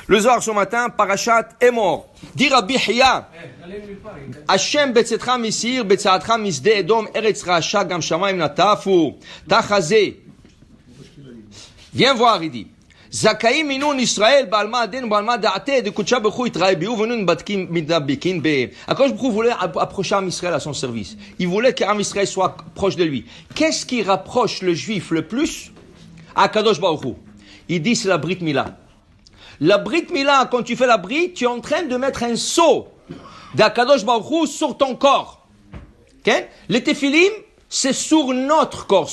Le Zohar ce matin, Parashat Emor. Dit Rabbi Hiya, Hashem betzetra misir, betzeatra misde edom, eretz racha gam shamayim natafu, tachaze. Viens voir, il dit. Zakaïm minun Israël, balma aden, balma da'ate, de kutsha bechou itraï biou, venun batkim midabikin be. Akadosh Baruch Hu voulait approcher Am Israël à son service. Il voulait qu'Am Israël soit proche de lui. Qu'est-ce qui rapproche le juif le plus à Akadosh Baruch Hu? Il dit c'est la Brit Mila. La Brit Mila, quand tu fais la Brit, tu es en train de mettre un sceau d'Akadosh Baruch Hu sur ton corps. Okay? Les Tephilim, c'est sur notre corps,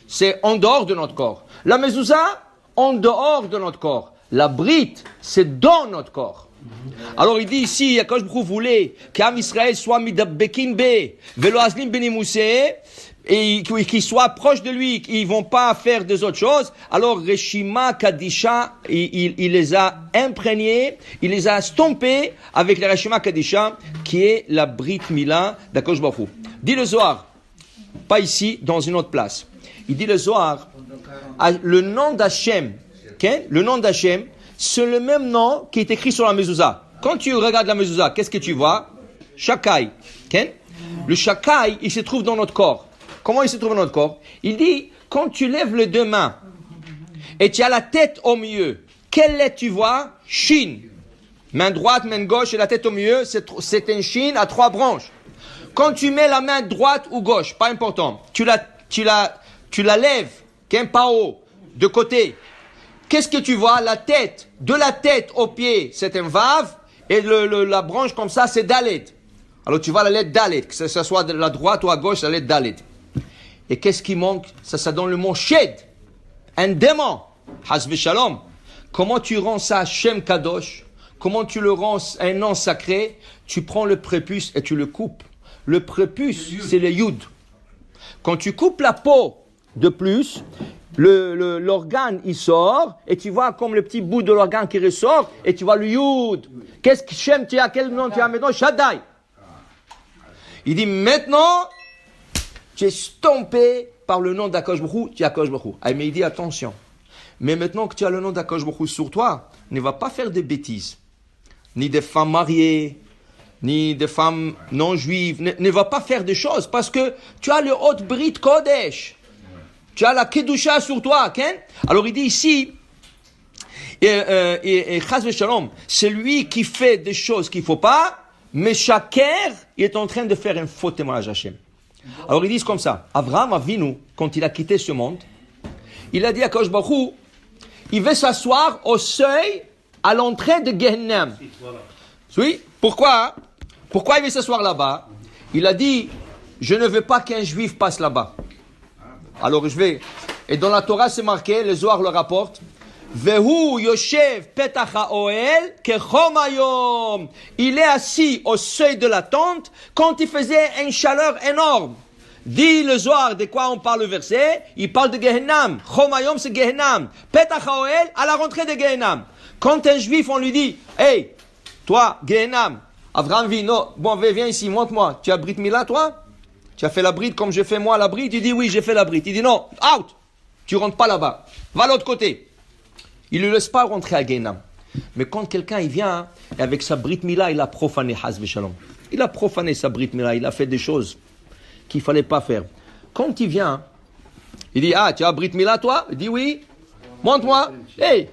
c'est en dehors de notre corps. La Mezouza, en dehors de notre corps. La Brit, c'est dans notre corps. Alors il dit ici, Akadosh Baruch Hu voulait qu'Am Israël soit midabbekin be, velo azlim benimoussé, et qu'ils soient proches de lui, qu'ils vont pas faire des autres choses. Alors Reshima Kadisha, il les a imprégnés, il les a stompés avec la Reshima Kadisha, qui est la Brit Mila d'Akadosh Baruch Hu. Dit le Zohar, pas ici, dans une autre place. Il dit le Zohar, le nom d'Hachem, okay? Le nom d'Hachem, c'est le même nom qui est écrit sur la mezouza. Quand tu regardes la mezouza, qu'est-ce que tu vois? Shakai. Okay? Le Shakai, il se trouve dans notre corps. Comment il se trouve dans notre corps? Il dit, quand tu lèves les deux mains et tu as la tête au milieu, quelle lettre tu vois? Shin. Main droite, main gauche et la tête au milieu, c'est un shin à 3 branches. Quand tu mets la main droite ou gauche, pas important, tu la lèves, pas haut, de côté. Qu'est-ce que tu vois? La tête, de la tête au pied, c'est un vav, et la branche comme ça, c'est dalet. Alors tu vois la lettre dalet, que ce soit de la droite ou à gauche, la lettre dalet. Et qu'est-ce qui manque? Ça donne le mot shed, un démon, hasve shalom. Comment tu rends ça Shem Kadosh? Comment tu le rends un nom sacré? Tu prends le prépuce et tu le coupes. Le prépuce, c'est le yud. Quand tu coupes la peau de plus, l'organe il sort et tu vois comme le petit bout de l'organe qui ressort et tu vois le yud. Qu'est-ce que Shem tu as? Quel nom tu as maintenant? Shaddai. Il dit maintenant tu es stompé par le nom d'Akadosh Baruch Hu, tu es Akadosh Baruch Hu. Ah, mais il dit attention. Mais maintenant que tu as le nom d'Akadosh Baruch Hu sur toi, ne va pas faire des bêtises. Ni des femmes mariées, ni des femmes non juives. Ne va pas faire des choses parce que tu as le Hot Brit Kodesh. Tu as la Kedusha sur toi. Okay? Alors il dit ici, et Chas v'Shalom, c'est lui qui fait des choses qu'il ne faut pas, mais Shaker, il est en train de faire un faux témoignage à Hachem. Alors ils disent comme ça, Avraham Avinu, quand il a quitté ce monde, il a dit à Kadosh Baruch Hu, il veut s'asseoir au seuil à l'entrée de Gehennem. Oui, pourquoi il veut s'asseoir là-bas? Il a dit, je ne veux pas qu'un juif passe là-bas. Alors je vais, et dans la Torah c'est marqué, le Zohar le rapporte, Vehu Yoshev Petach HaOhel Kechom Hayom. Il est assis au seuil de la tente quand il faisait une chaleur énorme. Dit le Zohar, de quoi on parle le verset? Il parle de Gehenam. Chom Hayom c'est Gehenam. Petach HaOhel à la rentrée de Gehenam. Quand un juif on lui dit, hey, toi Gehenam, Avraham vit, non, bon viens ici, montre-moi. Tu as Brit Mila toi? Tu as fait la Brit comme j'ai fait moi la Brit? Il dit oui, j'ai fait la Brit. Il dit non, out. Tu rentres pas là-bas. Va à l'autre côté. Il ne le laisse pas rentrer à Gehenam. Mais quand quelqu'un il vient, et avec sa Brit Mila, il a profané Chas v'Shalom. Il a profané sa Brit Mila, il a fait des choses qu'il ne fallait pas faire. Quand il vient, il dit, ah, tu as Brit Mila toi? Il dit oui. Montre-moi. Hey,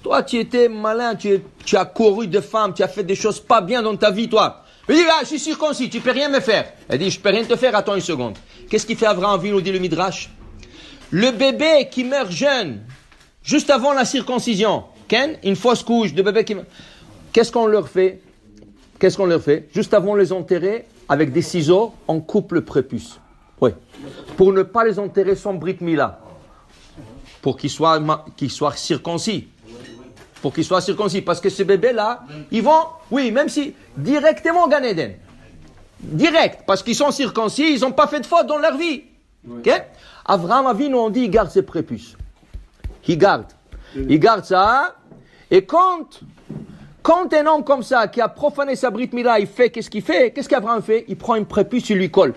toi tu étais malin, tu as couru de femmes, tu as fait des choses pas bien dans ta vie toi. Il dit, ah, je suis circoncis, tu ne peux rien me faire. Il dit, je ne peux rien te faire, attends une seconde. Qu'est-ce qu'il fait Avraham Avinu, dit le Midrash? Le bébé qui meurt jeune, juste avant la circoncision, une fausse couche de bébé qui meurt. Qu'est-ce qu'on leur fait? Juste avant de les enterrer, avec des ciseaux, on coupe le prépuce. Oui. Pour ne pas les enterrer sans Brit Mila. Pour qu'ils soient circoncis. Pour qu'ils soient circoncis. Parce que ces bébés-là, ils vont, oui, même si, directement au Gan Eden. Direct. Parce qu'ils sont circoncis, ils n'ont pas fait de faute dans leur vie. Oui. Okay? Avraham Avinu, on dit, il garde ses prépuces. Il garde ça. Et quand un homme comme ça, qui a profané sa Brit Mila, il fait, qu'est-ce qu'il fait? Qu'est-ce qu'Avraham fait? Il prend une prépuce, il lui colle.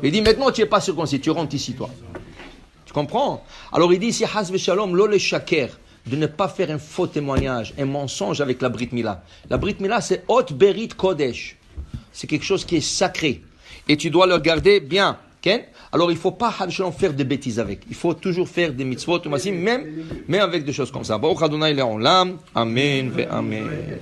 Il dit, maintenant, tu n'es pas circoncis, tu rentres ici, toi. Tu comprends? Alors, il dit ici, Chas v'Shalom, lo le shaker. de ne pas faire un faux témoignage, un mensonge avec la Brit Mila. La Brit Mila, c'est Hot Berit Kodesh. C'est quelque chose qui est sacré. Et tu dois le garder bien. Okay? Alors, il ne faut pas faire des bêtises avec. Il faut toujours faire des mitzvot, même avec des choses comme ça. Baruch Adonai Le'olam. Amen ve Amen.